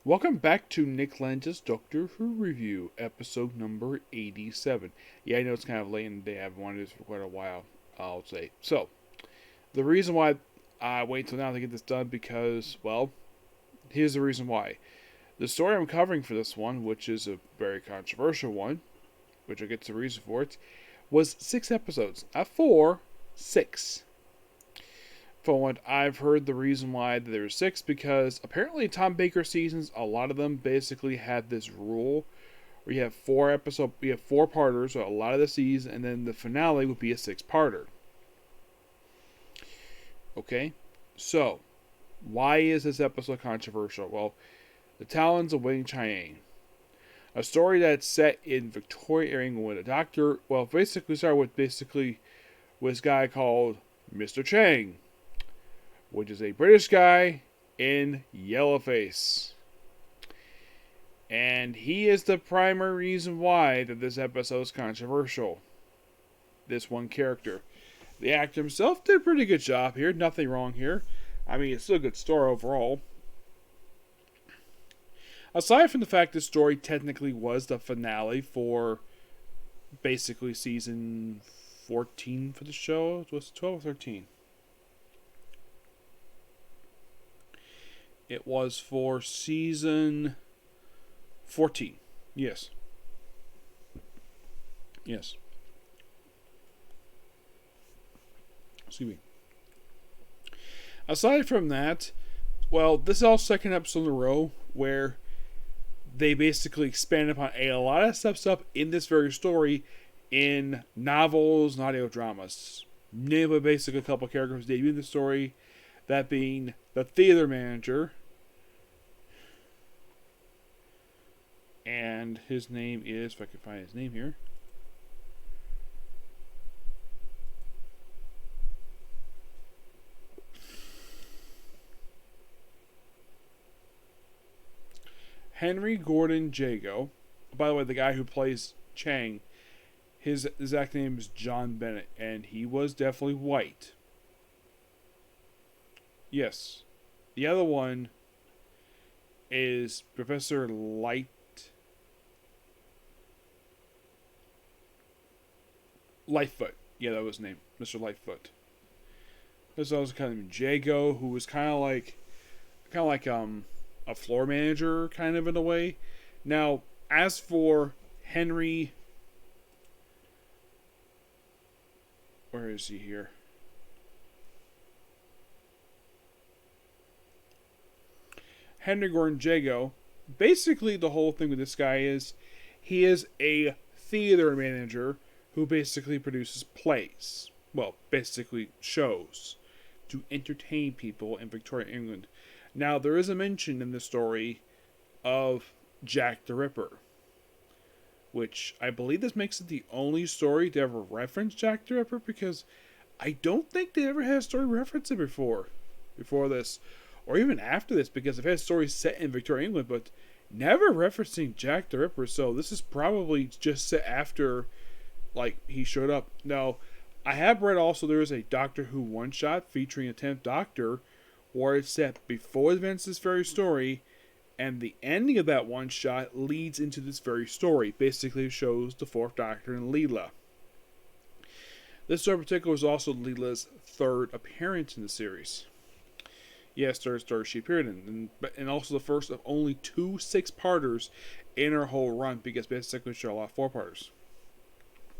Welcome back to Nick Lenz's Doctor Who review, episode number 87. Yeah, I know it's kind of late in the day. I've wanted this for quite a while, I'll say. So, the reason why I wait till now to get this done because, well, here's the reason why. The story I'm covering for this one, which is a very controversial one, which I'll get to the reason for it, was 6 episodes. Not 4, 6. From what I've heard, the reason why there were 6 because apparently Tom Baker seasons, a lot of them basically had this rule where you have 4 parters, so a lot of the season, and then the finale would be a 6-parter. Okay, so why is this episode controversial? Well, the Talons of Weng-Chiang, a story that's set in Victoria, England, with a doctor. Well, basically started with this guy called Mr. Chang, which is a British guy in yellowface. And he is the primary reason why that this episode is controversial. This one character. The actor himself did a pretty good job here. Nothing wrong here. I mean, it's still a good story overall. Aside from the fact this story technically was the finale for basically season 14 for the show. Was it 12 or 13? It was for season 14. Yes. Yes. Excuse me. Aside from that, well, this is our second episode in a row where they basically expand upon a lot of stuff in this very story in novels and audio dramas. Name basically a couple characters debut in the story, that being the theater manager, and his name is, if I can find his name here, Henry Gordon Jago. By the way, the guy who plays Chang, his exact name is John Bennett, and he was definitely white. Yes. The other one is Professor Lightfoot. Yeah, that was his name. Mr. Lightfoot. There's also kind of Jago, who was kind of like a floor manager, kind of in a way. Now, as for Henry, where is he here? Henry Gordon Jago. Basically, the whole thing with this guy is he is a theater manager who basically produces plays. Well, basically shows to entertain people in Victoria, England. Now, there is a mention in the story of Jack the Ripper, which I believe this makes it the only story to ever reference Jack the Ripper, because I don't think they ever had a story reference it before this, or even after this, because they've had stories set in Victoria, England, but never referencing Jack the Ripper, so this is probably just set after, like, he showed up. Now, I have read also there is a Doctor Who one-shot featuring a 10th Doctor, where it's set before the events of this very story, and the ending of that one-shot leads into this very story. Basically shows the 4th Doctor and Leela. This story in particular was also Leela's 3rd appearance in the series. Yes, third story she appeared in, and also the first of only 2 6-parters in her whole run, because basically she had a lot of 4-parters.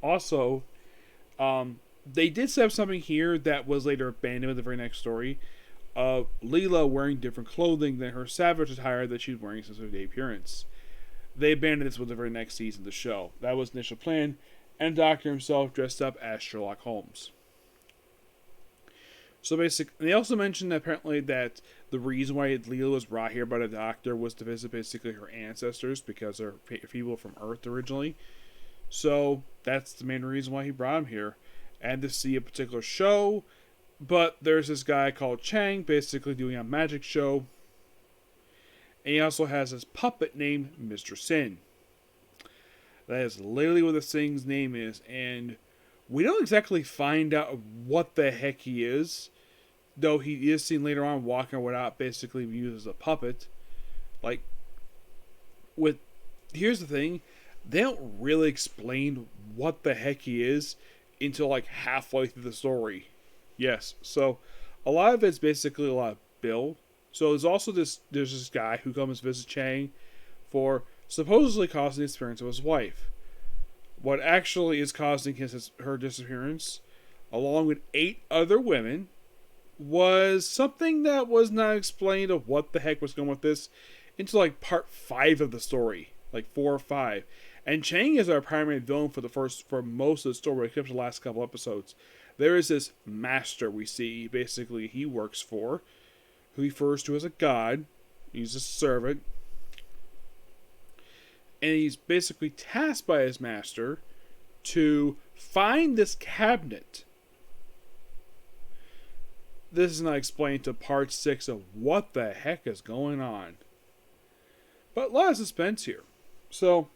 Also, they did set up something here that was later abandoned in the very next story, of Leela wearing different clothing than her Savage attire that she's wearing since her day appearance. They abandoned this with the very next season of the show. That was the initial plan, and the Doctor himself dressed up as Sherlock Holmes. So basically, they also mentioned that apparently that the reason why Leela was brought here by the Doctor was to visit basically her ancestors, because they're people from Earth originally. So that's the main reason why he brought him here, and to see a particular show. But there's this guy called Chang basically doing a magic show, and he also has his puppet named Mr. Sin. That is literally what this thing's name is, and we don't exactly find out what the heck he is, though he is seen later on walking without basically used as a puppet. Like, with here's the thing, they don't really explain what the heck he is until like halfway through the story. Yes, so a lot of it's basically a lot of Bill. So there's this guy who comes visit Chang for supposedly causing the disappearance of his wife. What actually is causing her disappearance, along with 8 other women, was something that was not explained of what the heck was going with this until like part 5 of the story, like 4 or 5. And Chang is our primary villain for most of the story, except for the last couple episodes. There is this master we see, basically he works for, who he refers to as a god. He's a servant. And he's basically tasked by his master to find this cabinet. This is not explained to part 6 of what the heck is going on. But a lot of suspense here. So,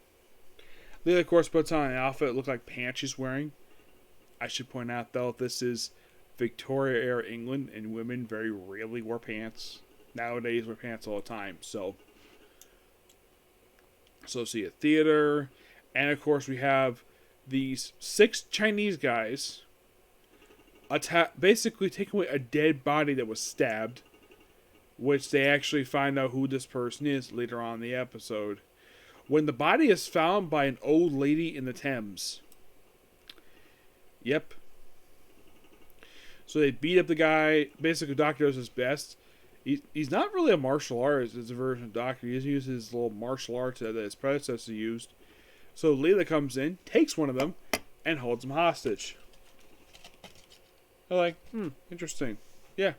Leela, of course, puts on an outfit that looks like pants she's wearing. I should point out, though, this is Victoria-era England, and women very rarely wear pants. Nowadays, wear pants all the time, so see a theater, and of course we have these 6 Chinese guys basically taking away a dead body that was stabbed, which they actually find out who this person is later on in the episode, when the body is found by an old lady in the Thames. Yep. So they beat up the guy. Basically, Doctor does his best. He's not really a martial artist. It's a version of Doctor. He just uses his little martial arts that his predecessor used. So Leela comes in, takes one of them, and holds him hostage. They're like, interesting. Yeah.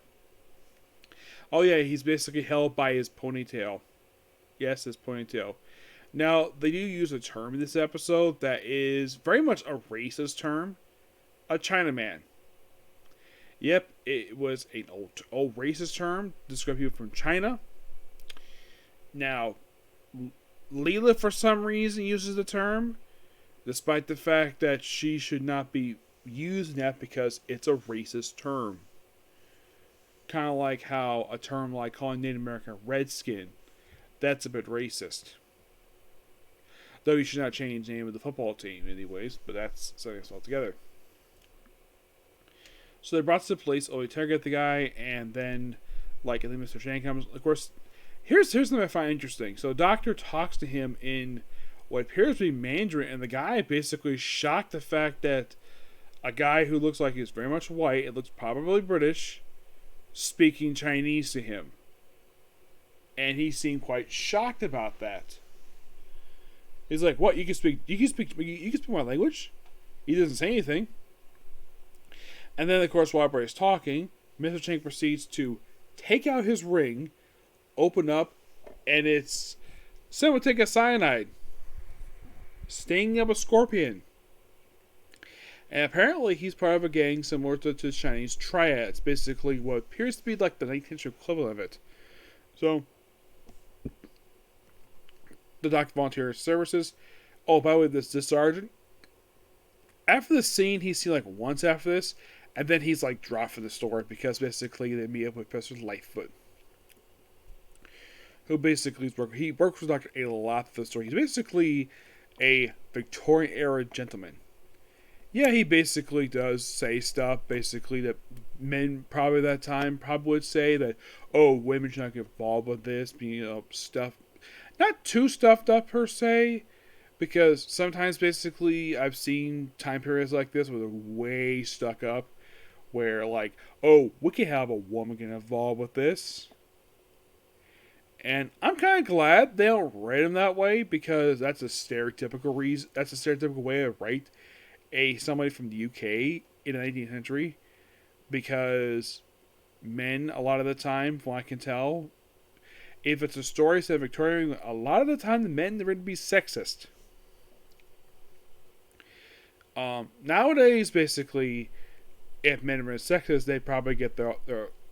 Oh yeah, he's basically held by his ponytail. Yes, his ponytail. Now, they do use a term in this episode that is very much a racist term. A Chinaman. Yep, it was an old racist term to describe people from China. Now, Leela, for some reason, uses the term, despite the fact that she should not be using that because it's a racist term. Kind of like how a term like calling Native American a redskin, that's a bit racist. Though you should not change the name of the football team anyways, but that's something else altogether. So they're brought to the police, interrogate the guy, and then, I think Mr. Chang comes. Of course, here's something I find interesting. So the doctor talks to him in what appears to be Mandarin, and the guy basically shocked the fact that a guy who looks like he's very much white, it looks probably British, speaking Chinese to him. And he seemed quite shocked about that. He's like, "What? You can speak my language?" He doesn't say anything. And then, of course, while everybody's talking, Mr. Chang proceeds to take out his ring, open up, and it's someone take a cyanide, stinging up a scorpion. And apparently, he's part of a gang similar to Chinese triads, basically what appears to be like the 19th century equivalent of it. So, the doctor volunteers services. Oh, by the way, this sergeant, after the scene, he's seen once after this. And then he's dropped for the story because basically they meet up with Professor Lightfoot, who basically works with Dr. A lot for the story. He's basically a Victorian era gentleman. Yeah, he basically does say stuff basically that men probably at that time probably would say that, oh, women should not get involved with this, stuff, not too stuffed up per se, because sometimes basically I've seen time periods like this where they're way stuck up. Where oh, we can have a woman get involved with this. And I'm kind of glad they don't write him that way, because that's a stereotypical reason. That's a stereotypical way to write somebody from the UK in the 19th century. Because men, a lot of the time, from what I can tell, if it's a story set in Victoria, a lot of the time the men are going to be sexist. Nowadays, basically, if men were sexist, they probably get their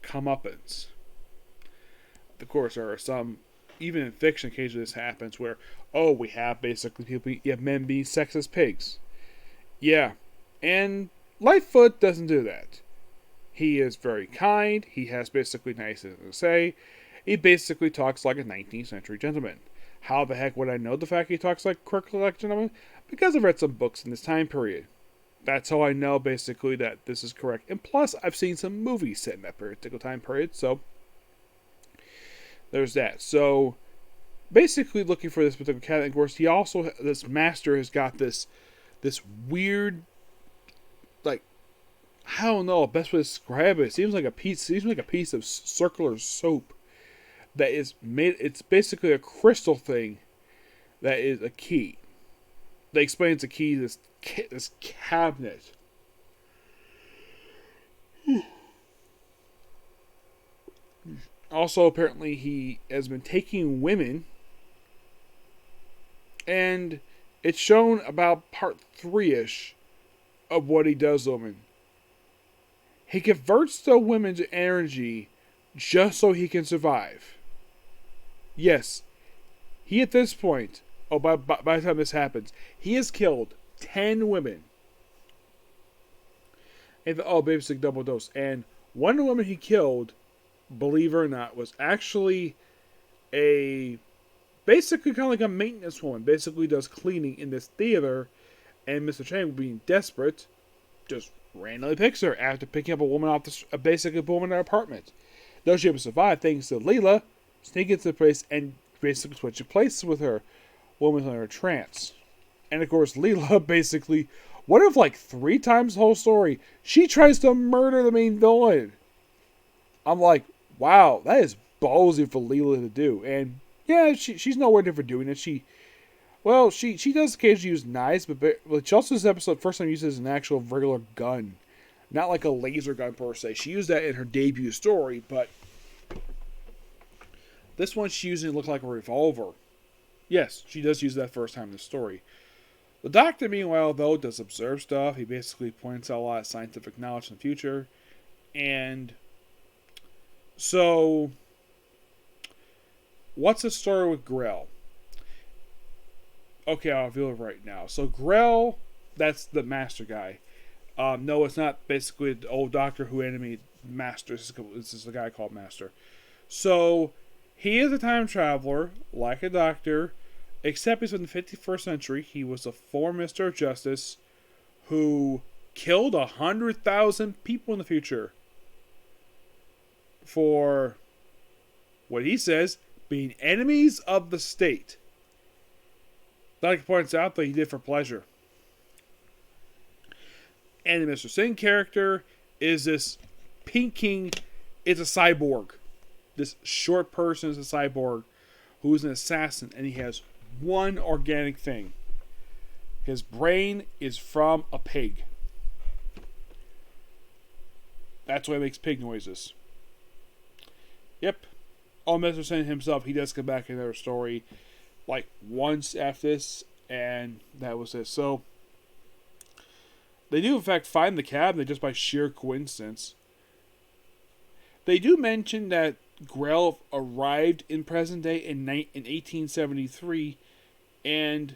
comeuppance. Of course, there are some, even in fiction, occasionally this happens where, we have basically men being sexist pigs. Yeah, and Lightfoot doesn't do that. He is very kind. He has basically nice things to say. He basically talks like a 19th century gentleman. How the heck would I know the fact he talks like Kirk Collection? Because I've read some books in this time period. That's how I know, basically, that this is correct. And plus, I've seen some movies set in that particular time period, so there's that. So, basically, looking for this particular cat, of course, he also, this master has got this weird, like, I don't know, best way to describe it. It seems like a piece of circular soap that is made. It's basically a crystal thing that is a key. They explain it's a key to this cabinet. Also, apparently, he has been taking women, and it's shown about part 3-ish of what he does to women. He converts the women to energy just so he can survive. Yes, he at this point, by the time this happens, he has killed 10 women. And basically double dose. And one of the women he killed, believe it or not, was actually basically kind of like a maintenance woman. Basically does cleaning in this theater. And Mr. Chang, being desperate, just randomly picks her after picking up a woman off basically a woman in her apartment. Though she able to survive, thanks to Leela, sneak into the place and basically switch places with her. Woman's in her trance. And of course, Leela basically, what if like 3 times the whole story, she tries to murder the main villain. I'm like, wow, that is ballsy for Leela to do. And yeah, she's nowhere different doing it. She does occasionally use knives, but she also this episode first time uses an actual regular gun. Not like a laser gun per se. She used that in her debut story, but this one she's using it look like a revolver. Yes, she does use that first time in the story. The Doctor, meanwhile, though, does observe stuff. He basically points out a lot of scientific knowledge in the future. And so, what's the story with Grell? Okay, I'll reveal it right now. So Grell, that's the Master guy. No, it's not basically the old Doctor Who enemy Master. This is a guy called Master. So, he is a time traveler, like a Doctor, except he's from the 51st century. He was a former Minister of Justice who killed 100,000 people in the future for what he says being enemies of the state. Like points out that he did for pleasure. And the Mr. Singh character is this Pink King. It's a cyborg. This short person is a cyborg who's an assassin, and he has one organic thing. His brain is from a pig. That's why he makes pig noises. Yep. Mr. Singh himself, he does come back in their story like once after this, and that was it. So they do in fact find the cabinet just by sheer coincidence. They do mention that Grell arrived in present day in 1873, and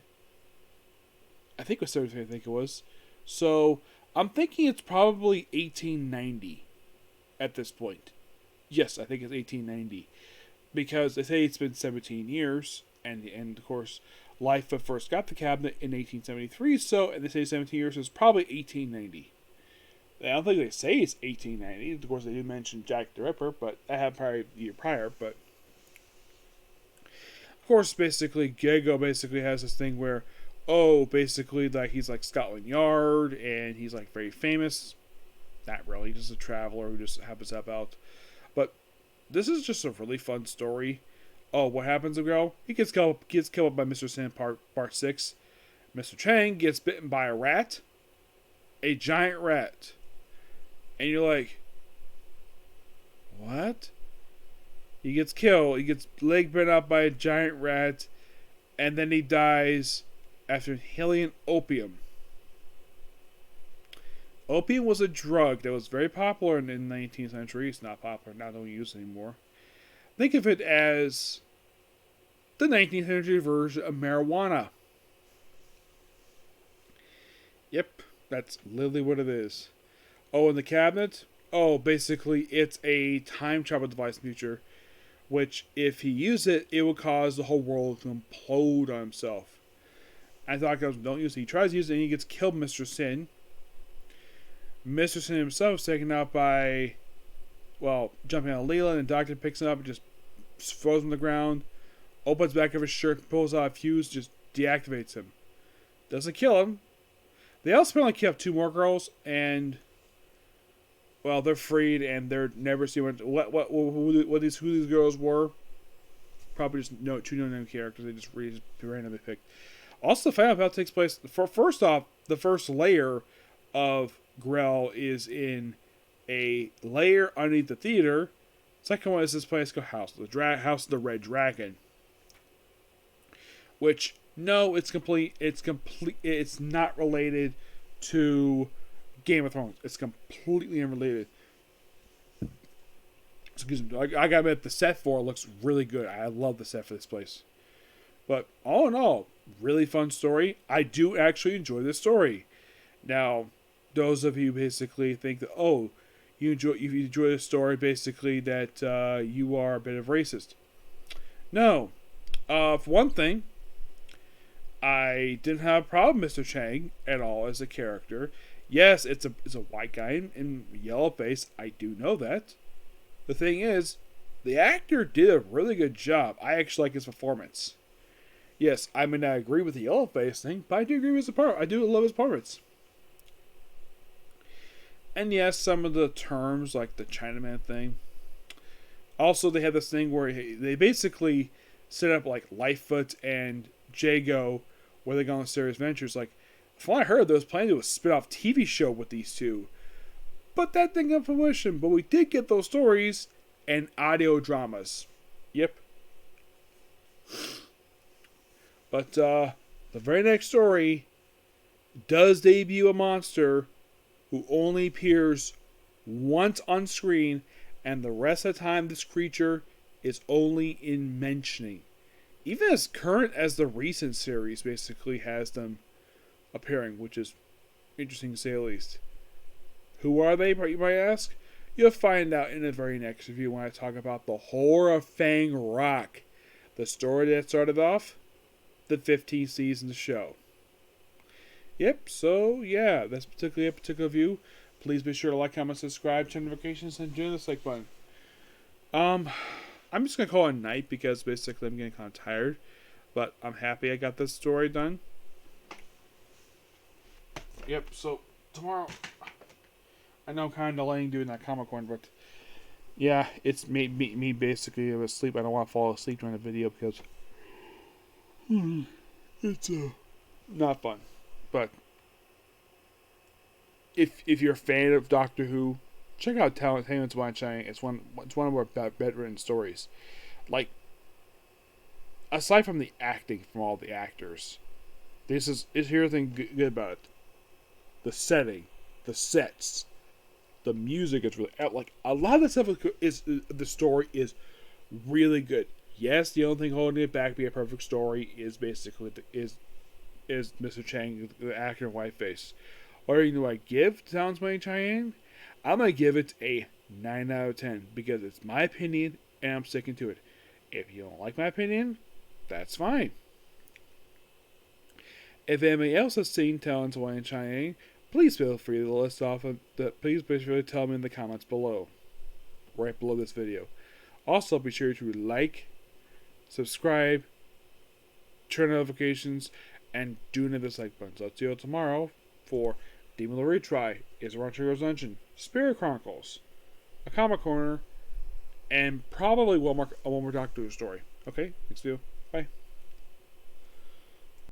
I think it was 73. I think it was. So I'm thinking it's probably 1890 at this point. Yes, I think it's 1890 because they say it's been 17 years. And of course, Life first got the cabinet in 1873, so, and they say 17 years, so it's probably 1890. I don't think they say it's 1890. Of course, they did mention Jack the Ripper, but that happened probably a year prior, but of course, basically, Gego basically has this thing where, basically, like, he's like Scotland Yard, and he's like very famous. Not really, just a traveler who just happens to help out. But this is just a really fun story. What happens to Go? He gets killed by Mr. Sin part 6. Mr. Chang gets bitten by a rat. A giant rat. And you're like, what? He gets killed. He gets leg bitten up by a giant rat. And then he dies after inhaling opium. Opium was a drug that was very popular in the 19th century. It's not popular now, don't use it anymore. Think of it as the 19th century version of marijuana. Yep, that's literally what it is. In the cabinet? Basically, it's a time travel device in the future which if he used it, it would cause the whole world to implode on himself. And Doctor goes, don't use it. He tries to use it and he gets killed, Mr. Sin. Mr. Sin himself is taken out by, well, jumping out of Leland, and Doctor picks him up and just throws him on the ground, opens the back of his shirt, pulls out a fuse, just deactivates him. Doesn't kill him. They also apparently kill 2 more girls, and well, they're freed, and they're never seen who these girls were. Probably just 2 no-name characters. They just randomly picked. Also, the final battle takes place. First off, the first layer of Grell is in a layer underneath the theater. Second one is this place called House of the Red Dragon. Which, no, it's not related to Game of Thrones. It's completely unrelated. Excuse me. I gotta admit, the set for it looks really good. I love the set for this place. But all in all, really fun story. I do actually enjoy this story. Now, those of you basically think that, oh, you enjoy the story, basically that you are a bit of racist. No. For one thing, I didn't have a problem with Mr. Chiang at all as a character. Yes, it's a white guy in yellow face. I do know that. The thing is, the actor did a really good job. I actually like his performance. Yes, I may not agree with the yellow face thing, but I do agree with his performance. I do love his performance. And yes, some of the terms, like the Chinaman thing. Also, they have this thing where they basically set up like Lightfoot and Jago, where they go on serious ventures. Like, from what I heard, they was planning to do a spin-off TV show with these two. But that didn't get fruition. But we did get those stories and audio dramas. Yep. But the very next story does debut a monster who only appears once on screen, and the rest of the time this creature is only in mentioning. Even as current as the recent series basically has them appearing, which is interesting to say the least. Who are they, you might ask? You'll find out in the very next review when I talk about the Horror of Fang Rock, the story that started off the 15th season of the show. Yep, so yeah, that's particularly a particular view. Please be sure to like, comment, subscribe, turn notifications, and join the like button. I'm just gonna call it a night because basically I'm getting kind of tired, but I'm happy I got this story done. Yep, so tomorrow, I know I'm kind of delaying doing that comic one, but yeah, it's me basically asleep. I don't want to fall asleep during the video because it's not fun. But if you're a fan of Doctor Who, check out Talons, Weng-Chiang. It's one of our better written stories. Like, aside from the acting from all the actors, here's the thing good about it: the setting, the sets, the music is really, like, a lot of the stuff is the story is really good. Yes, the only thing holding it back, be a perfect story, is basically is Mr. Chiang, the actor in whiteface. Or you know what I give Talons Weng-Chiang? I'm gonna give it a 9 out of 10 because it's my opinion and I'm sticking to it. If you don't like my opinion, that's fine. If anybody else has seen Talons Weng-Chiang, please feel free to list off please be sure to tell me in the comments below, right below this video. Also, be sure to like, subscribe, turn notifications, and do another dislike button. So I'll see you all tomorrow for Demon Lord Retry, Is Around Trigger's Dungeon, Spirit Chronicles, a Comic Corner, and probably one more Doctor Who story. Okay, next video. Bye.